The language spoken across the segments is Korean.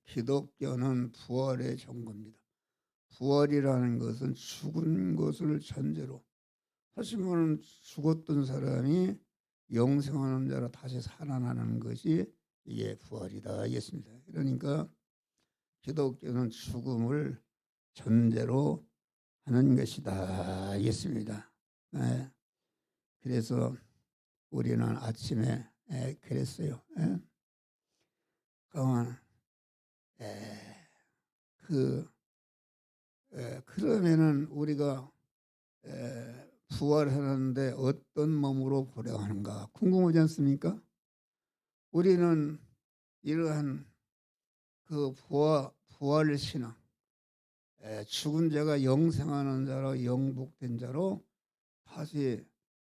기독교는 부활의 종교입니다. 부활이라는 것은 죽은 것을 전제로, 하시면 죽었던 사람이 영생하는 자로 다시 살아나는 것이 이게 부활이다 이겠습니다. 그러니까 기독교는 죽음을 전제로 하는 것이다 이겠습니다. 예, 그래서 우리는 아침에 그랬어요. 그러면 그 그러면은 우리가 부활하는데 어떤 몸으로 보령하는가 궁금하지 않습니까? 우리는 이러한 그 부활 신앙, 죽은 자가 영생하는 자로 영복된 자로 다시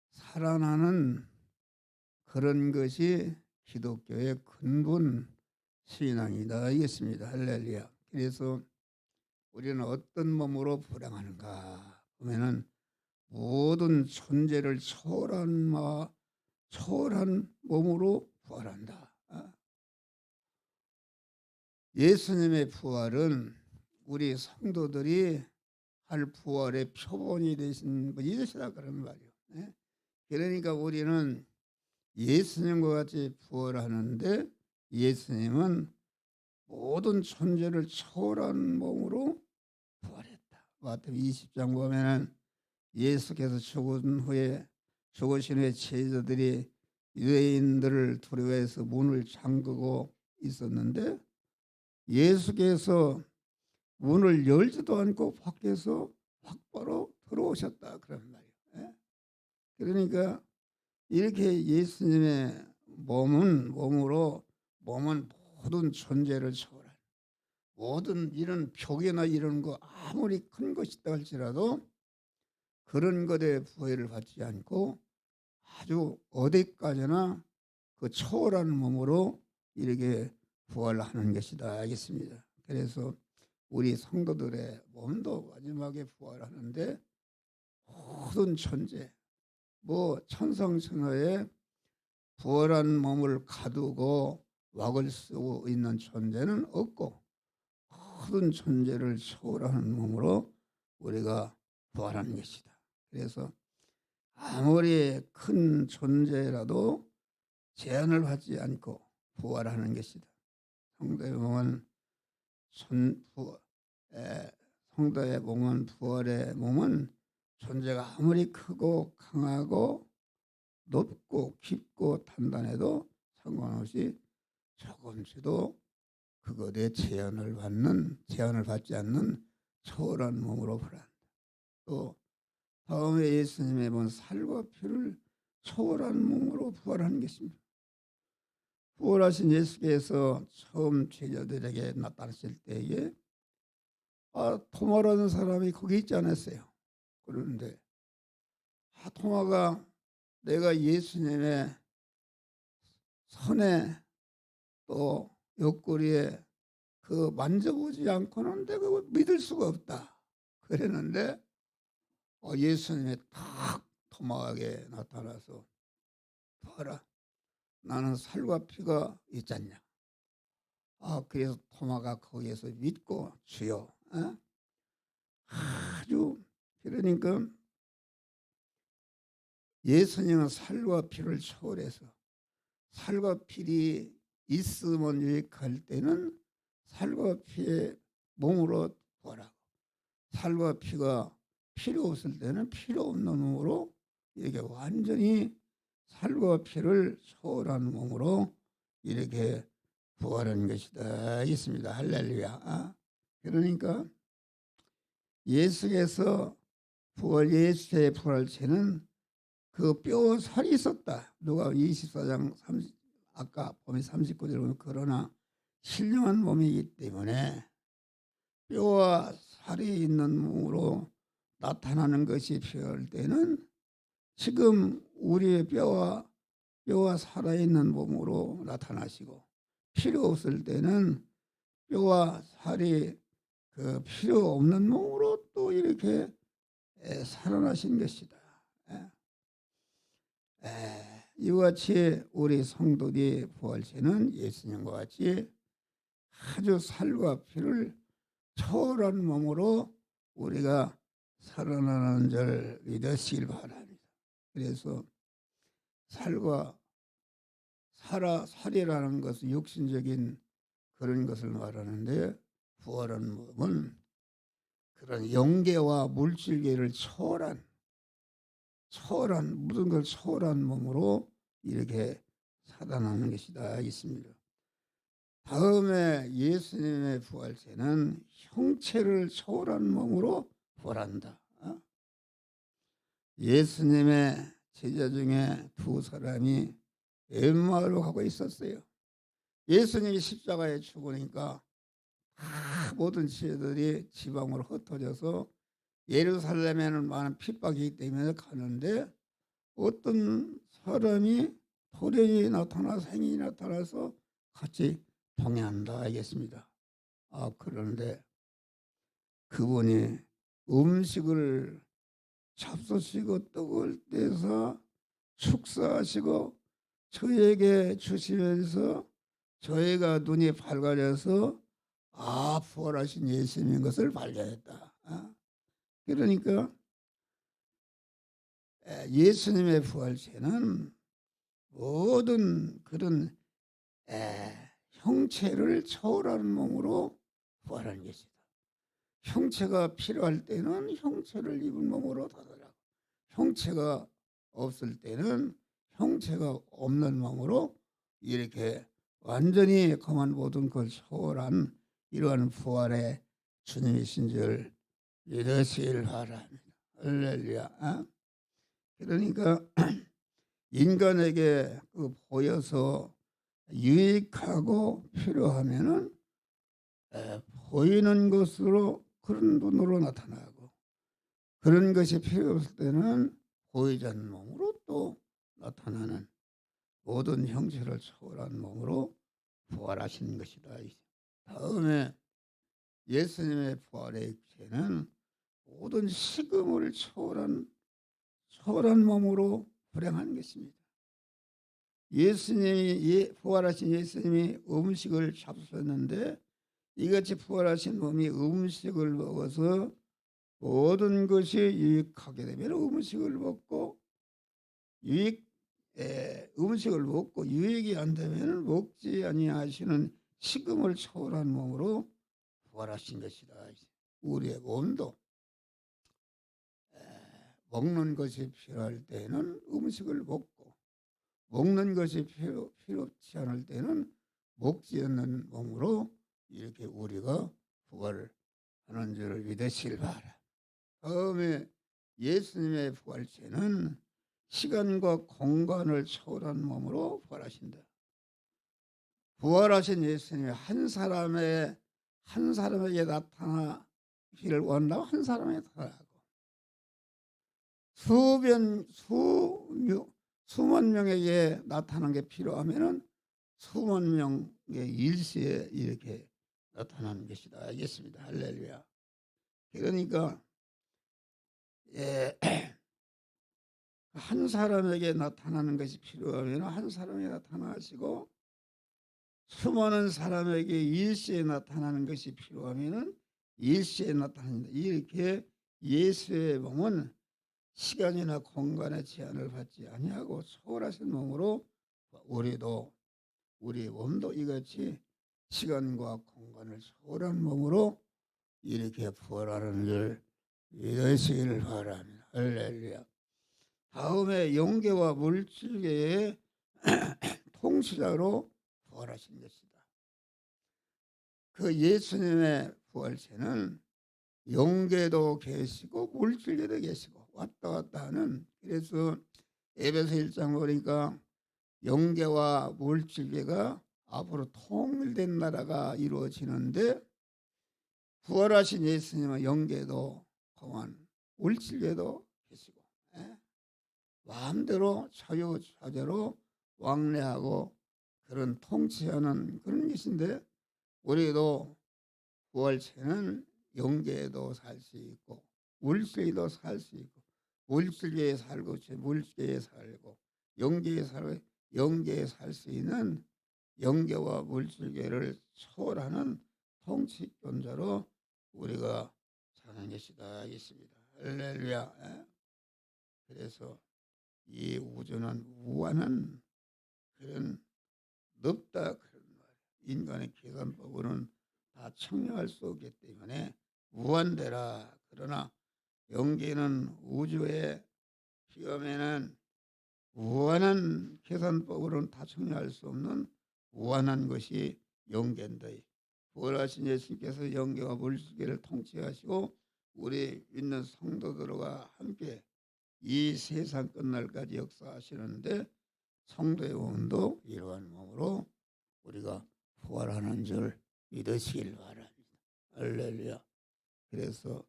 살아나는 그런 것이 기독교의 근본 신앙이다 이겠습니다. 할렐루야. 그래서 우리는 어떤 몸으로 부활하는가 보면은 모든 존재를 초월한 몸으로 부활한다. 예수님의 부활은 우리 성도들이 할 부활의 표본이 되신 분이시다 그런 말이에요. 그러니까 우리는 예수님과 같이 부활하는데 예수님은 모든 존재를 초월한 몸으로 부활했다. 마태복음 20장 보면은 예수께서 죽으신 후에 제자들이 유대인들을 두려워해서 문을 잠그고 있었는데 예수께서 문을 열지도 않고 밖에서 확바로 들어오셨다 그런 말이에요. 그러니까 이렇게 예수님의 몸은 모든 존재를 초월한 모든 이런 벽이나 이런 거 아무리 큰 것이다 할지라도 그런 것에 부여를 받지 않고 아주 어디까지나 그 초월한 몸으로 이렇게 부활하는 것이다 알겠습니다. 그래서 우리 성도들의 몸도 마지막에 부활하는데 모든 존재 천상천하에 부활한 몸을 가두고 왁을 쓰고 있는 존재는 없고 모든 존재를 초월하는 몸으로 우리가 부활하는 것이다. 그래서 아무리 큰 존재라도 제한을 받지 않고 부활하는 것이다. 성도의 몸은 성도의 몸은 부활의 몸은 존재가 아무리 크고 강하고 높고 깊고 단단해도 상관없이 조금씩도 그것에 제한을 받지 않는 초월한 몸으로 부활한다. 또 다음에 예수님의 본 살과 피를 초월한 몸으로 부활하는 것입니다. 부활하신 예수께서 처음 제자들에게 나타나실 때에 토마라는 사람이 거기 있지 않았어요. 그런데 토마가 내가 예수님의 손에 또 옆구리에 그 만져보지 않고는 내가 믿을 수가 없다. 그랬는데 예수님이 탁 토마에게 나타나서 봐라 나는 살과 피가 있지 않냐. 그래서 토마가 거기에서 믿고 주여. 아주 그러니까 예수님은 살과 피를 초월해서 살과 필이 있으면 유익할 때는 살과 피의 몸으로 부활하고 살과 피가 필요 없을 때는 필요 없는 몸으로 이렇게 완전히 살과 피를 초월한 몸으로 이렇게 부활하는 것이다 있습니다. 할렐루야. 그러니까 예수께서 예수의 부활체는 그 뼈와 살이 있었다. 누가 24장 30 아까 보면 39절 보면 그러나 신령한 몸이기 때문에 뼈와 살이 있는 몸으로 나타나는 것이 필요할 때는 지금 우리의 뼈와 살아있는 몸으로 나타나시고 필요 없을 때는 뼈와 살이 그 필요 없는 몸으로 또 이렇게 살아나신 것이다. 이와 같이 우리 성도들의 부활체는 예수님과 같이 아주 살과 피를 초월한 몸으로 우리가 살아나는 줄 믿으시길 바랍니다. 그래서 살과 살이라는 것은 육신적인 그런 것을 말하는데, 부활한 몸은 그런 영계와 물질계를 초월한 모든 걸 초월한 몸으로 이렇게 살아나는 것이다 있습니다. 다음에 예수님의 부활체는 형체를 초월한 몸으로 부활한다. 예수님의 제자 중에 두 사람이 엠마오로 가고 있었어요. 예수님이 십자가에 죽으니까 다 모든 지혜들이 지방으로 흩어져서 예루살렘에는 많은 핍박이 있기 때문에 가는데, 어떤 사람이 돌연히 나타나서 행인이 나타나서 같이 동행한다 알겠습니다. 그런데 그분이 음식을 잡수시고 떡을 떼서 축사하시고 저에게 주시면서 저희가 눈이 밝아져서 부활하신 예수님인 것을 발견했다. 그러니까 예수님의 부활체는 모든 그런 형체를 초월하는 몸으로 부활하는 것이다. 형체가 필요할 때는 형체를 입은 몸으로 다가가고, 형체가 없을 때는 형체가 없는 몸으로 이렇게 완전히 그만 모든 걸 초월한 이러한 부활의 주님이신 줄 믿으시길 바랍니다. 할렐루야. 그러니까 인간에게 보여서 유익하고 필요하면은 보이는 것으로 그런 눈으로 나타나고, 그런 것이 필요 없을 때는 보이지 않는 몸으로 또 나타나는 모든 형체를 초월한 몸으로 부활하신 것이다. 다음에 예수님의 부활의 육체는 모든 식음을 초월한 몸으로 불행한 것입니다. 예수님이 부활하신 예수님이 음식을 잡수셨는데, 이같이 부활하신 몸이 음식을 먹어서 모든 것이 유익하게 되면 음식을 먹고, 음식을 먹고 유익이 안 되면 먹지 아니하시는 식음을 초월한 몸으로 부활하신 것이다. 우리의 몸도 먹는 것이 필요할 때는 음식을 먹고, 먹는 것이 필요치 않을 때는 먹지 않는 몸으로 이렇게 우리가 부활하는 줄을 믿으시길 바라. 다음에 예수님의 부활체는 시간과 공간을 초월한 몸으로 부활하신다. 부활하신 예수님이 한 사람에게 나타나기를 원하고 한 사람에게 나타나고, 수만 명에게 나타나는 게 필요하면은 수만 명의 일시에 이렇게 나타나는 것이다 알겠습니다. 할렐루야. 그러니까 한 사람에게 나타나는 것이 필요하면 한 사람에게 나타나시고, 수많은 사람에게 일시에 나타나는 것이 필요하면 일시에 나타납니다. 이렇게 예수의 몸은 시간이나 공간의 제한을 받지 아니하고 초월하신 몸으로 우리 몸도 이같이 시간과 공간을 초월한 몸으로 이렇게 부활하는 줄 믿으시기를 바랍니다. 할렐루야. 다음에 영계와 물질계의 통치자로 부활하신 것이다. 그 예수님의 부활체는 영계도 계시고 물질계도 계시고 왔다 갔다 하는, 그래서 에베소 1장 보니까 영계와 물질계가 앞으로 통일된 나라가 이루어지는데, 부활하신 예수님은 영계도 공안 물질계도 계시고 마음대로 자유자재로 왕래하고 그런 통치하는 그런 것인데, 우리도 부활체는 영계에도 살 수 있고 물질에도 살 수 있고, 물질계에 살고 물질계에 살고 영계에 살고 영계에 살 수 있는 영계와 물질계를 초월하는 통치권자로 우리가 사는 것이다 있습니다. 할렐루야. 예? 그래서 이 우주는 무한한 그런 넓다 그런 말. 인간의 계산법으로는 다 청량할 수 없기 때문에 무한대라. 그러나 영계는 우주의 시험에는 무한한 계산법으로는 다 청량할 수 없는 무한한 것이 영계인다. 부활하신 예수님께서 영계와 물질계를 통치하시고 우리 믿는 성도들과 함께 이 세상 끝날까지 역사하시는데 성도의 몸도 이러한 몸으로 우리가 부활하는 줄 믿으시길 바랍니다. 할렐루야. 그래서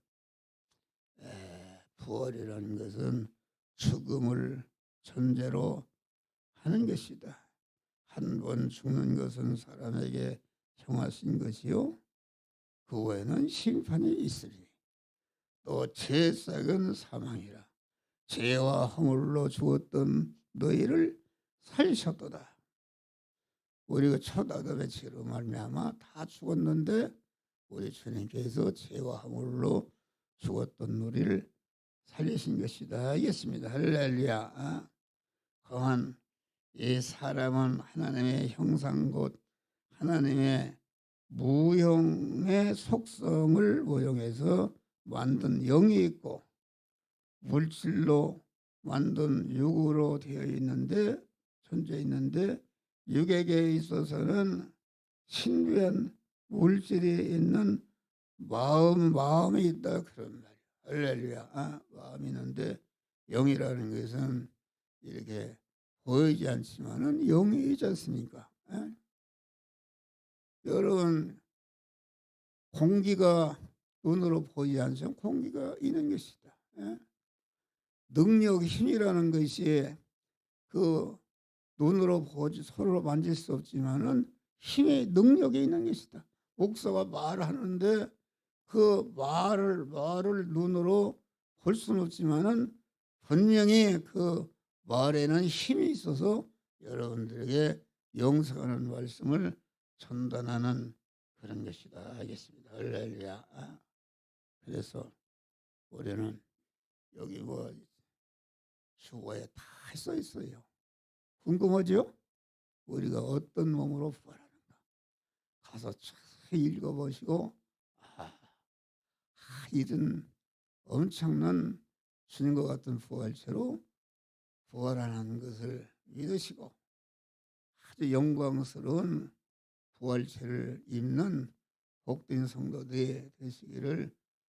부활이라는 것은 죽음을 전제로 하는 것이다. 한 번 죽는 것은 사람에게 정하신 것이요 그 후에는 심판이 있으리니 또 죄삭은 사망이라. 죄와 허물로 죽었던 너희를 살리셨도다. 우리가 첫 아담의 죄로 말미암아 다 죽었는데 우리 주님께서 죄와 허물로 죽었던 우리를 살리신 것이다. 알겠습니다. 할렐루야. 또한 이 사람은 하나님의 형상 곧 하나님의 무형의 속성을 모형해서 만든 영이 있고 물질로 만든 육으로 되어 있는데 존재 있는데 육에게 있어서는 신비한 물질이 있는 마음이 있다 그런 말이야. 할렐루야. 마음이 있는데 영이라는 것은 이렇게 보이지 않지만은 영이 있지 않습니까? 예? 여러분 공기가 눈으로 보이지 않지만 공기가 있는 것이다. 예? 능력, 힘이라는 것이 그 눈으로 보지 서로 만질 수 없지만은 힘의 능력이 있는 것이다. 목사가 말하는데 그 말을 눈으로 볼 수는 없지만은 분명히 그 말에는 힘이 있어서 여러분들에게 영성하는 말씀을 전달하는 그런 것이다 하겠습니다. 할렐루야. 그래서 우리는 여기 뭐 주어에 다 써 있어요. 궁금하죠? 우리가 어떤 몸으로 부활하는가 가서 자세히 읽어보시고 이런 엄청난 주님과 같은 부활체로 부활하는 것을 믿으시고 아주 영광스러운 부활체를 입는 복된 성도들이 되시기를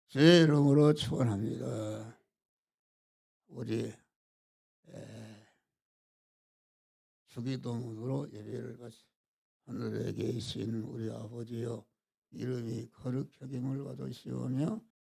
주의 이름으로 축원합니다. 우리 주기도문으로 예배를 바치 하늘에 계신 우리 아버지여 이름이 거룩하게 물받으시오며